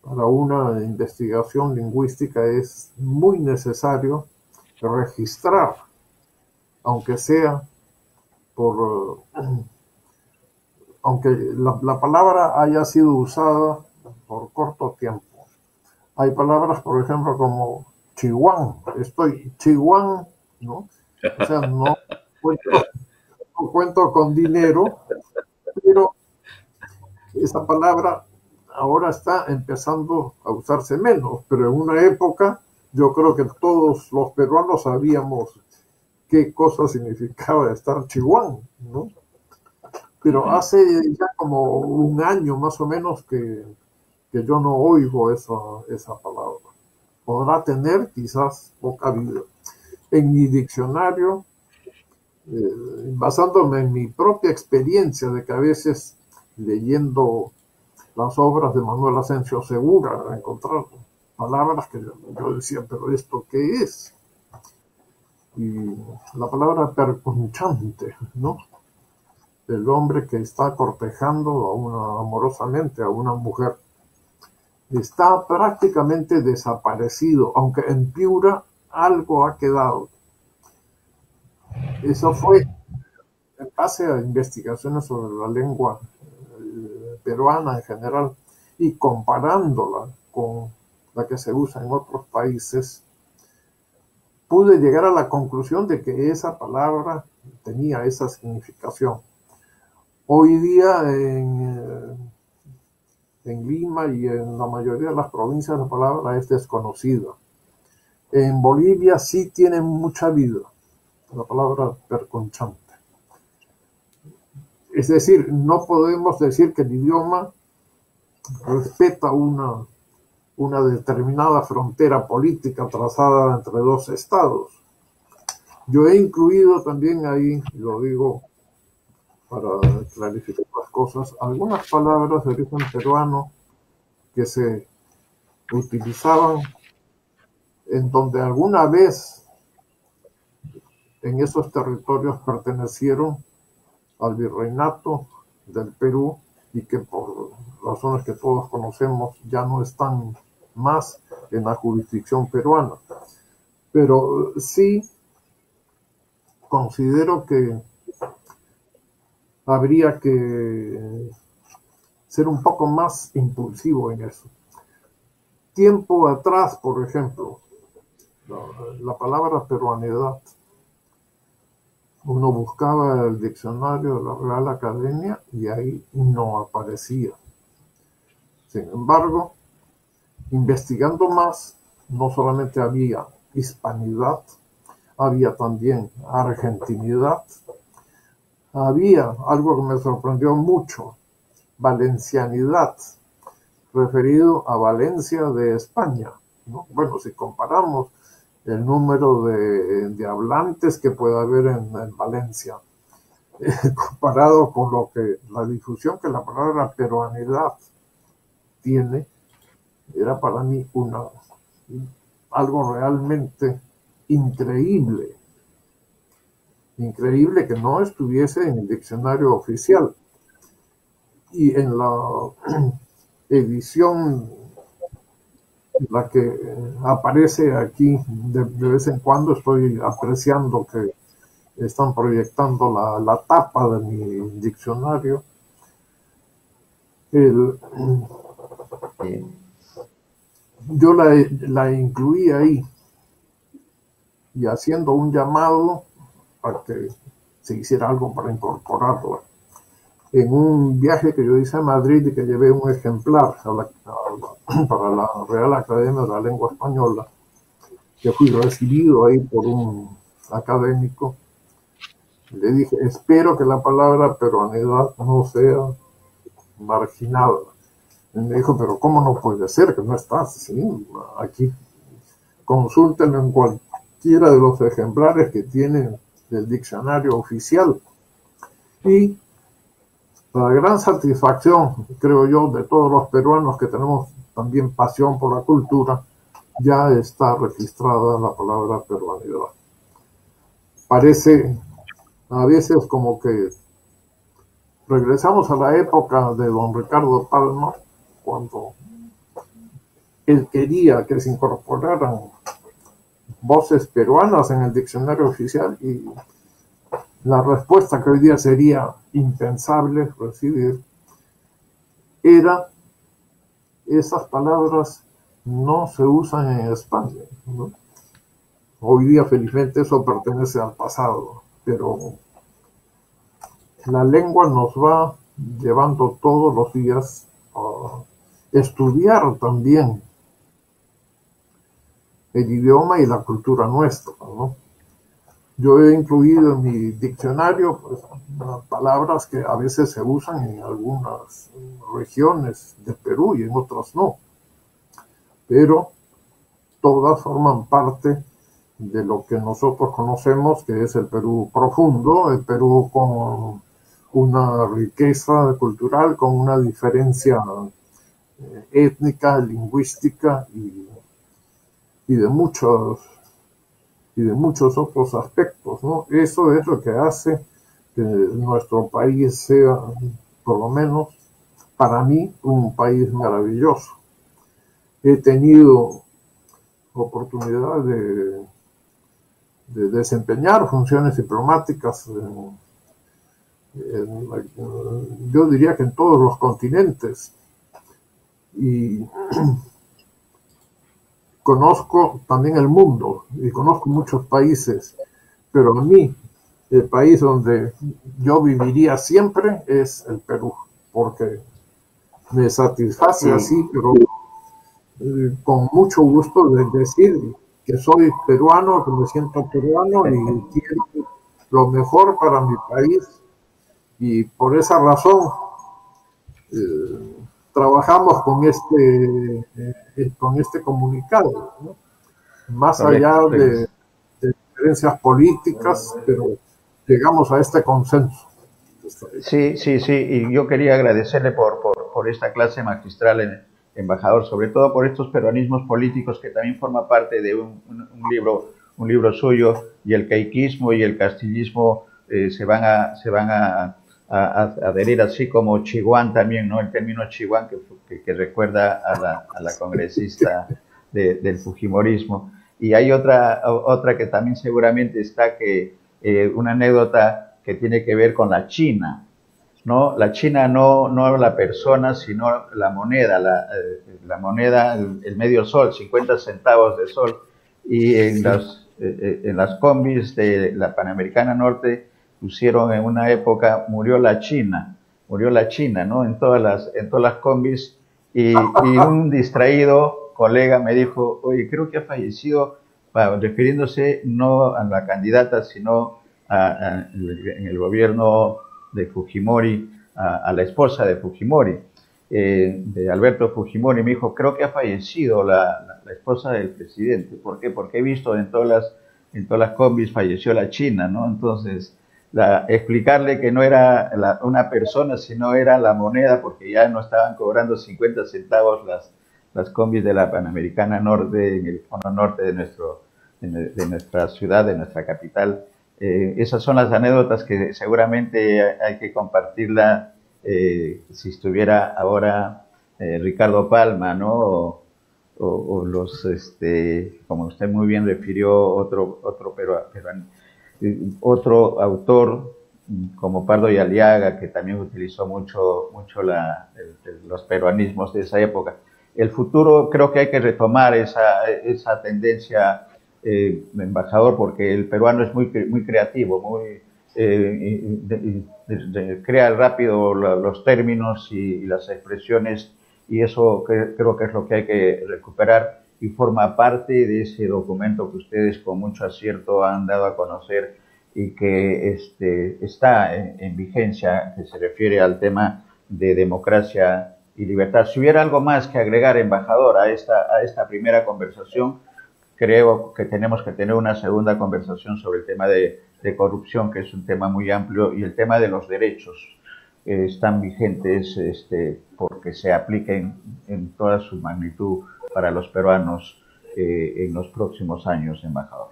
Para una investigación lingüística es muy necesario registrar, aunque sea aunque la palabra haya sido usada por corto tiempo. Hay palabras, por ejemplo, como chihuán, estoy chihuán, ¿no? O sea, no cuento con dinero, pero esa palabra ahora está empezando a usarse menos, pero en una época yo creo que todos los peruanos sabíamos qué cosa significaba estar chihuán, ¿no? Pero hace ya como un año más o menos que yo no oigo esa palabra. Podrá tener quizás poca vida. En mi diccionario, basándome en mi propia experiencia de que a veces leyendo las obras de Manuel Asensio Segura, encontrar palabras que yo decía, pero ¿esto qué es? Y la palabra perconchante, ¿no? El hombre que está cortejando amorosamente a una mujer, está prácticamente desaparecido, aunque en Piura algo ha quedado. Eso fue en base a investigaciones sobre la lengua peruana en general y comparándola con la que se usa en otros países, pude llegar a la conclusión de que esa palabra tenía esa significación. Hoy día en Lima y en la mayoría de las provincias la palabra es desconocida. En Bolivia sí tiene mucha vida la palabra perconchante. Es decir, no podemos decir que el idioma respeta una determinada frontera política trazada entre dos estados. Yo he incluido también ahí, lo digo para clarificar las cosas, algunas palabras de origen peruano que se utilizaban en donde alguna vez en esos territorios pertenecieron al virreinato del Perú y que por razones que todos conocemos ya no están más en la jurisdicción peruana. Pero sí considero que habría que ser un poco más impulsivo en eso. Tiempo atrás, por ejemplo, la palabra peruanidad, uno buscaba el diccionario de la Real Academia y ahí no aparecía. Sin embargo, investigando más, no solamente había hispanidad, había también argentinidad, había algo que me sorprendió mucho, valencianidad, referido a Valencia de España, ¿no? Bueno, si comparamos el número de hablantes que puede haber en Valencia, comparado con la difusión que la palabra peruanidad tiene, era para mí algo realmente increíble. Increíble que no estuviese en el diccionario oficial. Y en la edición en la que aparece aquí de vez en cuando, estoy apreciando que están proyectando la tapa de mi diccionario. yo la incluí ahí y haciendo un llamado para que se hiciera algo para incorporarla. En un viaje que yo hice a Madrid y que llevé un ejemplar para la Real Academia de la Lengua Española, que fui recibido ahí por un académico, le dije, espero que la palabra peruanidad no sea marginada. Y me dijo, pero ¿cómo no puede ser que no está? Sí, aquí consúltenlo en cualquiera de los ejemplares que tienen del diccionario oficial. Y para gran satisfacción, creo yo, de todos los peruanos que tenemos también pasión por la cultura, ya está registrada la palabra peruanidad. Parece a veces como que regresamos a la época de don Ricardo Palma, cuando él quería que se incorporaran voces peruanas en el diccionario oficial, y la respuesta que hoy día sería impensable recibir era: esas palabras no se usan en España, ¿no? Hoy día felizmente eso pertenece al pasado, pero la lengua nos va llevando todos los días a estudiar también el idioma y la cultura nuestra, ¿no? Yo he incluido en mi diccionario, pues, palabras que a veces se usan en algunas regiones de Perú y en otras no, pero todas forman parte de lo que nosotros conocemos, que es el Perú profundo, el Perú con una riqueza cultural, con una diferencia étnica, lingüística y de muchos otros aspectos, ¿no? Eso es lo que hace que nuestro país sea, por lo menos para mí, un país maravilloso. He tenido oportunidad de desempeñar funciones diplomáticas yo diría que en todos los continentes, y conozco también el mundo y conozco muchos países, pero a mí el país donde yo viviría siempre es el Perú, porque me satisface así, pero con mucho gusto de decir que soy peruano, que me siento peruano y quiero lo mejor para mi país, y por esa razón trabajamos con este comunicado, ¿no? Más allá de diferencias políticas, pero llegamos a este consenso. Sí, sí, sí, y yo quería agradecerle por esta clase magistral, embajador, sobre todo por estos peruanismos políticos que también forma parte de un libro suyo, y el caiquismo y el castillismo se van a adherir, así como Chiguán también, ¿no? El término Chiguán que recuerda a la congresista del Fujimorismo. Y hay otra que también seguramente está, que una anécdota que tiene que ver con la China, ¿no? La China no la persona, sino la moneda, la moneda, el medio sol, 50 centavos de sol. Y en las combis de la Panamericana Norte pusieron en una época, murió la China, ¿no? En todas las combis, y un distraído colega me dijo, oye, creo que ha fallecido, refiriéndose no a la candidata, sino en el gobierno de Fujimori, a la esposa de Fujimori, de Alberto Fujimori. Me dijo, creo que ha fallecido la esposa del presidente. ¿Por qué? Porque he visto en todas las combis falleció la China, ¿no? Entonces, explicarle que no era una persona, sino era la moneda, porque ya no estaban cobrando 50 centavos las combis de la Panamericana Norte, en el cono norte de nuestra ciudad, de nuestra capital. Esas son las anécdotas que seguramente hay que compartirla, si estuviera ahora Ricardo Palma, ¿no? O los, como usted muy bien refirió, otro autor como Pardo y Aliaga, que también utilizó mucho los peruanismos de esa época. el futuro creo que hay que retomar esa tendencia, embajador, porque el peruano es muy creativo, crea rápido los términos y las expresiones, y eso creo que es lo que hay que recuperar y forma parte de ese documento que ustedes con mucho acierto han dado a conocer y que está en vigencia, que se refiere al tema de democracia y libertad. Si hubiera algo más que agregar, embajador, a esta primera conversación, creo que tenemos que tener una segunda conversación sobre el tema de corrupción, que es un tema muy amplio, y el tema de los derechos están vigentes porque se apliquen en toda su magnitud para los peruanos en los próximos años, embajador.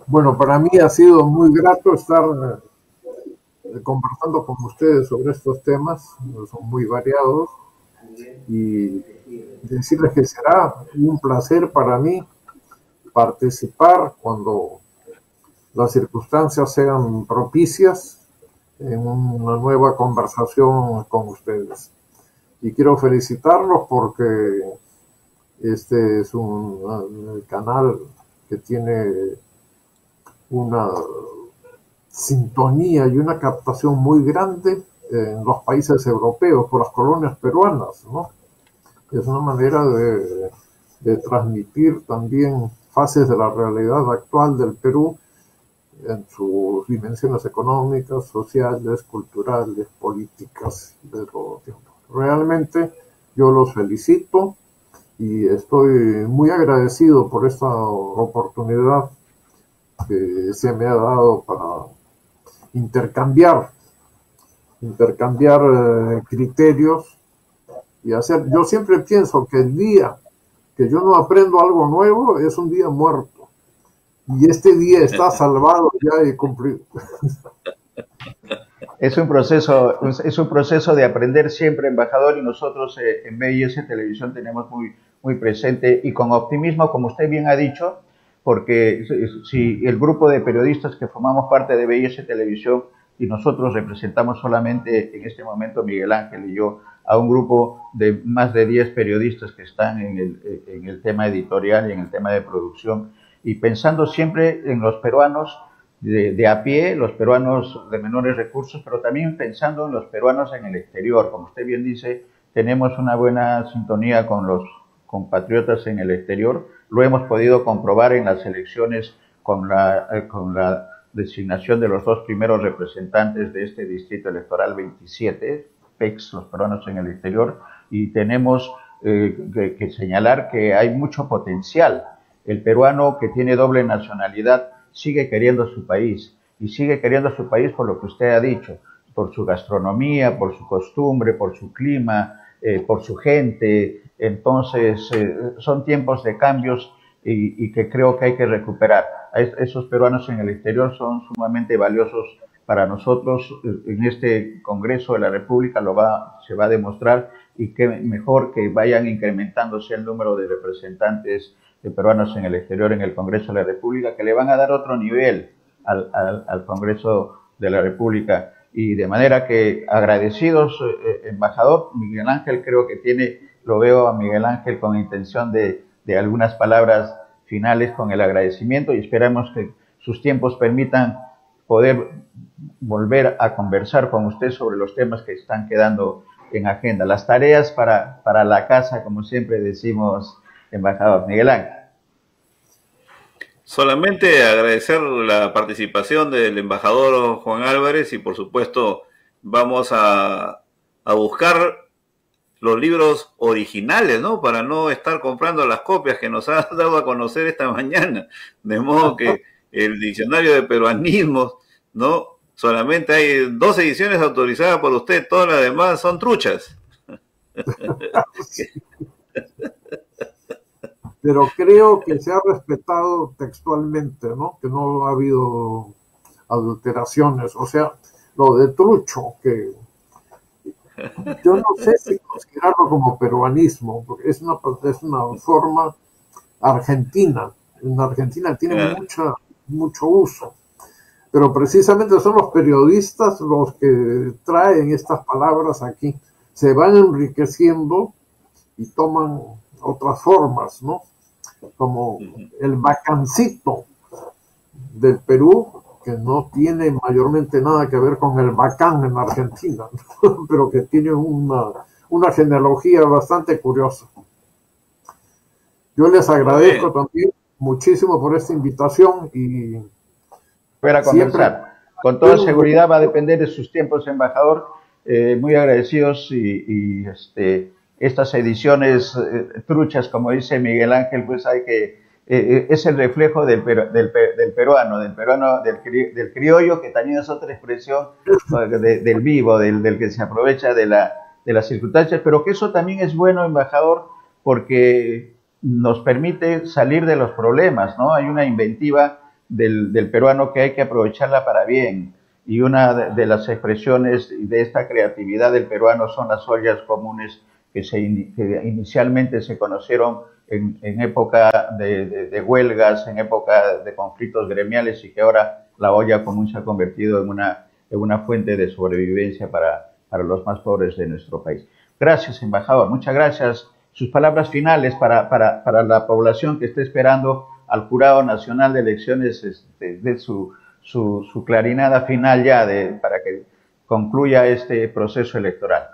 Bueno, para mí ha sido muy grato estar conversando con ustedes sobre estos temas, son muy variados, y decirles que será un placer para mí participar cuando las circunstancias sean propicias en una nueva conversación con ustedes. Y quiero felicitarlos porque este es un canal que tiene una sintonía y una captación muy grande en los países europeos por las colonias peruanas, ¿no? Es una manera de transmitir también fases de la realidad actual del Perú en sus dimensiones económicas, sociales, culturales, políticas, de todo tiempo. Realmente yo los felicito y estoy muy agradecido por esta oportunidad que se me ha dado para intercambiar criterios y hacer. Yo siempre pienso que el día que yo no aprendo algo nuevo es un día muerto. Y este día está salvado ya y cumplido. Es un proceso de aprender siempre, embajador, y nosotros en BIS Televisión tenemos muy presente y con optimismo, como usted bien ha dicho, porque si el grupo de periodistas que formamos parte de BIS Televisión y nosotros representamos solamente en este momento, Miguel Ángel y yo, a un grupo de más de 10 periodistas que están en el tema editorial y en el tema de producción, y pensando siempre en los peruanos de a pie, los peruanos de menores recursos, pero también pensando en los peruanos en el exterior. Como usted bien dice, tenemos una buena sintonía con los compatriotas en el exterior. Lo hemos podido comprobar en las elecciones con la designación de los 2 primeros representantes de este distrito electoral 27, PEX, los peruanos en el exterior, y tenemos que señalar que hay mucho potencial. El peruano que tiene doble nacionalidad sigue queriendo su país, y sigue queriendo su país por lo que usted ha dicho, por su gastronomía, por su costumbre, por su clima, por su gente. Entonces, son tiempos de cambios y que creo que hay que recuperar. Esos peruanos en el exterior son sumamente valiosos para nosotros. En este Congreso de la República se va a demostrar, y qué mejor que vayan incrementándose el número de representantes de peruanos en el exterior en el Congreso de la República, que le van a dar otro nivel al Congreso de la República. Y de manera que agradecidos, embajador. Miguel Ángel, creo que lo veo a Miguel Ángel con intención de algunas palabras finales con el agradecimiento, y esperamos que sus tiempos permitan poder volver a conversar con usted sobre los temas que están quedando en agenda. Las tareas para la casa, como siempre decimos, embajador. Miguel Ángel. Solamente agradecer la participación del embajador Juan Álvarez, y por supuesto vamos a buscar los libros originales, ¿no? Para no estar comprando las copias que nos ha dado a conocer esta mañana. De modo que el diccionario de peruanismos, ¿no? Solamente hay 2 ediciones autorizadas por usted, todas las demás son truchas. Pero creo que se ha respetado textualmente, ¿no? Que no ha habido adulteraciones. O sea, lo de trucho, que yo no sé si considerarlo como peruanismo, porque es una forma argentina. En Argentina tiene mucho uso. Pero precisamente son los periodistas los que traen estas palabras aquí. se van enriqueciendo y toman otras formas, ¿no? Como el bacancito del Perú, que no tiene mayormente nada que ver con el bacán en Argentina, ¿no? Pero que tiene una genealogía bastante curiosa. Yo les agradezco también muchísimo por esta invitación y para conversar. Con toda seguridad va a depender de sus tiempos, embajador. Muy agradecidos y estas ediciones truchas, como dice Miguel Ángel, pues hay que es el reflejo del peruano, del criollo, que también es otra expresión del vivo, del que se aprovecha de las circunstancias, pero que eso también es bueno, embajador, porque nos permite salir de los problemas, ¿no? Hay una inventiva del peruano que hay que aprovecharla para bien, y una de las expresiones de esta creatividad del peruano son las ollas comunes que inicialmente se conocieron en época de huelgas, en época de conflictos gremiales, y que ahora la olla común se ha convertido en una fuente de sobrevivencia para los más pobres de nuestro país. Gracias, embajador. Muchas gracias. Sus palabras finales para la población que está esperando al Jurado Nacional de Elecciones, de su clarinada final ya para que concluya este proceso electoral.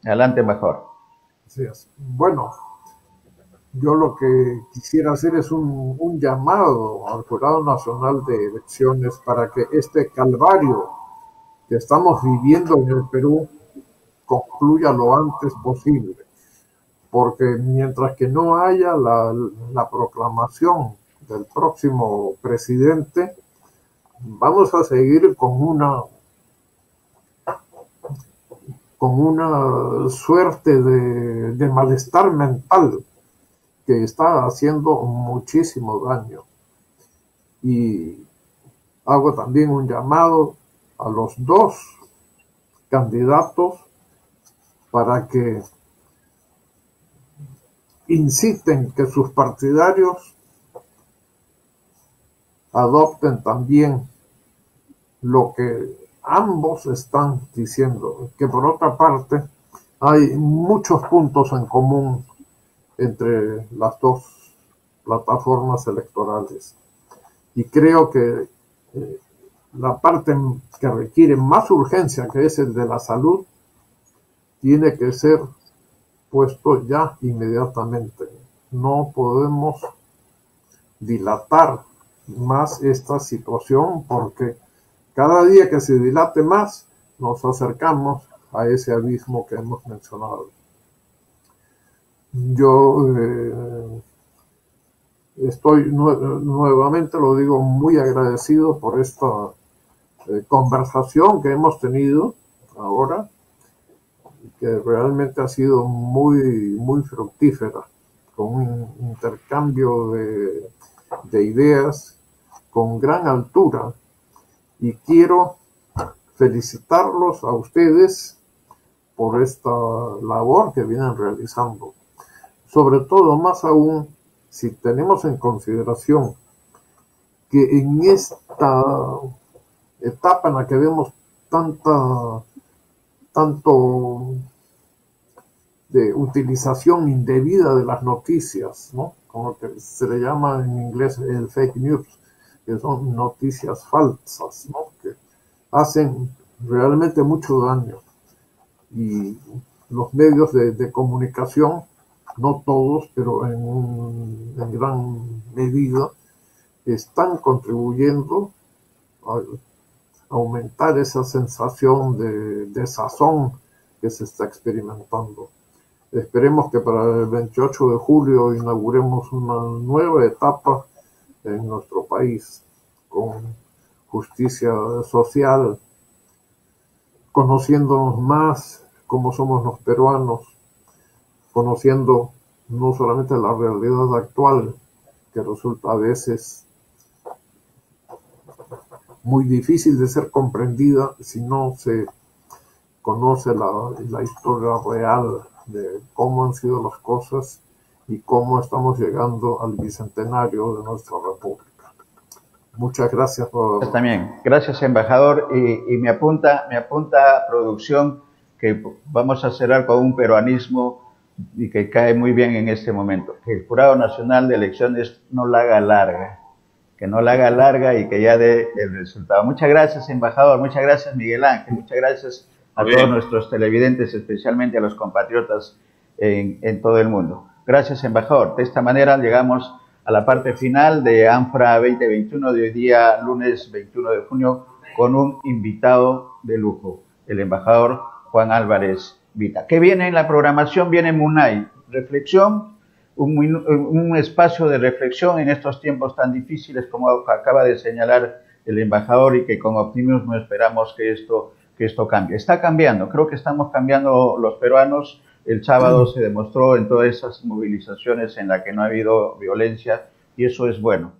Adelante, embajador. Gracias. Bueno, yo lo que quisiera hacer es un llamado al Jurado Nacional de Elecciones para que este calvario que estamos viviendo en el Perú concluya lo antes posible, porque mientras que no haya la proclamación del próximo presidente, vamos a seguir con una suerte de malestar mental que está haciendo muchísimo daño. Y hago también un llamado a los dos candidatos para que inciten que sus partidarios adopten también lo que ambos están diciendo, que por otra parte hay muchos puntos en común entre las dos plataformas electorales. Y creo que la parte que requiere más urgencia, que es el de la salud, tiene que ser puesto ya inmediatamente. No podemos dilatar más esta situación, porque cada día que se dilate más, nos acercamos a ese abismo que hemos mencionado. Yo estoy nuevamente, lo digo, muy agradecido por esta conversación que hemos tenido ahora, que realmente ha sido muy, muy fructífera, con un intercambio de ideas con gran altura. Y quiero felicitarlos a ustedes por esta labor que vienen realizando. Sobre todo, más aún, si tenemos en consideración que en esta etapa en la que vemos tanto de utilización indebida de las noticias, ¿no? Como que se le llama en inglés el fake news, que son noticias falsas, ¿no? Que hacen realmente mucho daño. Y los medios de comunicación, no todos, pero en gran medida, están contribuyendo a aumentar esa sensación de desazón que se está experimentando. Esperemos que para el 28 de julio inauguremos una nueva etapa en nuestro país, con justicia social, conociéndonos más cómo somos los peruanos, conociendo no solamente la realidad actual, que resulta a veces muy difícil de ser comprendida si no se conoce la historia real de cómo han sido las cosas y cómo estamos llegando al bicentenario de nuestra república. Muchas gracias por... También, gracias, embajador, y me apunta producción que vamos a cerrar con un peruanismo y que cae muy bien en este momento, que el Jurado Nacional de Elecciones no la haga larga, que no la haga larga y que ya dé el resultado. Muchas gracias, embajador, muchas gracias, Miguel Ángel, muchas gracias a todos nuestros televidentes, especialmente a los compatriotas en todo el mundo. Gracias, embajador. De esta manera llegamos a la parte final de ANFRA 2021 de hoy día, lunes 21 de junio, con un invitado de lujo, el embajador Juan Álvarez Vita. ¿Qué viene en la programación? Viene MUNAI, reflexión, un espacio de reflexión en estos tiempos tan difíciles como acaba de señalar el embajador, y que con optimismo esperamos que esto cambie. Está cambiando, creo que estamos cambiando los peruanos. El sábado se demostró en todas esas movilizaciones en las que no ha habido violencia, y eso es bueno.